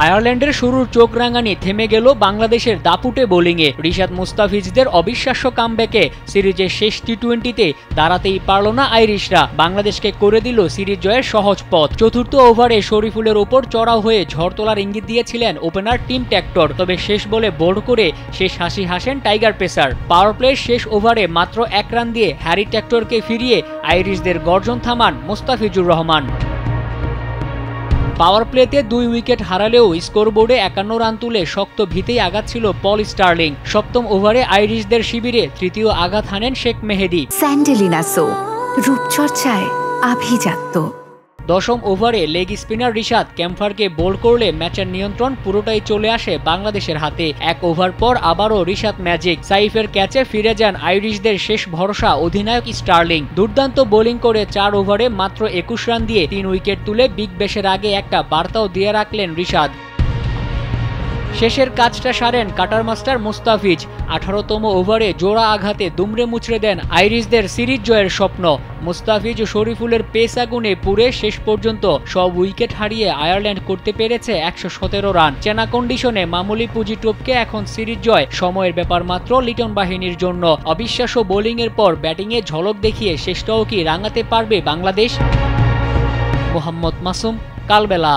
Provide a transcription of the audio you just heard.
আয়ারল্যান্ডের শুরুর চোখ রাঙানি থেমে গেল বাংলাদেশের দাপুটে বোলিংয়ে। রিশাদ মুস্তাফিজদের অবিশ্বাস্য কামব্যাকে সিরিজের শেষ টি-20তে দাঁড়াতেই পারল না আইরিশরা। বাংলাদেশকে করে দিল সিরিজ জয়ের সহজ পথ। চতুর্থ ওভারে শরীফুলের ওপর চড়াও হয়ে ঝড় তোলার ইঙ্গিত দিয়েছিলেন ওপেনার টিম ট্যাক্টর, তবে শেষ বলে বোল্ড করে শেষ হাসি হাসেন টাইগার পেসার। পাওয়ার প্লের শেষ ওভারে মাত্র 1 রান দিয়ে হ্যারি ট্যাক্টরকে ফিরিয়ে আইরিশদের গর্জন থামান মুস্তাফিজুর রহমান। পাওয়ার প্লেতে 2 উইকেট হারালেও স্কোরবোর্ডে 51 রান তুলে শক্ত ভিতেই আঘাত ছিল পল স্টার্লিং। সপ্তম ওভারে আইরিশদের শিবিরে তৃতীয় আঘাত হানেন শেখ মেহেদী। স্যান্ডেলিনা সো, রূপচর্চায় আভিজাত্য। দশম ওভারে লেগ স্পিনার রিশাদ ক্যাম্পারকে বোল্ড করলে ম্যাচের নিয়ন্ত্রণ পুরোটাই চলে আসে বাংলাদেশের হাতে। 1 ওভার পর আবারও রিশাদ ম্যাজিক। সাইফের ক্যাচে ফিরে যান আইরিশদের শেষ ভরসা অধিনায়ক স্টার্লিং। দুর্দান্ত বোলিং করে 4 ওভারে মাত্র 21 রান দিয়ে 3 উইকেট তুলে বিগ ব্যাশের আগে একটা বার্তাও দিয়ে রাখলেন রিশাদ। শেষের কাজটা সারেন কাটার মাস্টার মুস্তাফিজ। 18তম ওভারে জোড়া আঘাতে দুমড়ে মুচড়ে দেন আইরিশদের সিরিজ জয়ের স্বপ্ন। মুস্তাফিজ ও শরীফুলের পেস আগুনে পুড়ে শেষ পর্যন্ত সব উইকেট হারিয়ে আয়ারল্যান্ড করতে পেরেছে 117 রান। চেনা কন্ডিশনে মামুলি পুঁজি টপকে এখন সিরিজ জয় সময়ের ব্যাপার মাত্র লিটন বাহিনীর জন্য। অবিশ্বাস্য বোলিংয়ের পর ব্যাটিংয়ে ঝলক দেখিয়ে শেষটাও কি রাঙাতে পারবে বাংলাদেশ? মোহাম্মদ মাসুম, কালবেলা।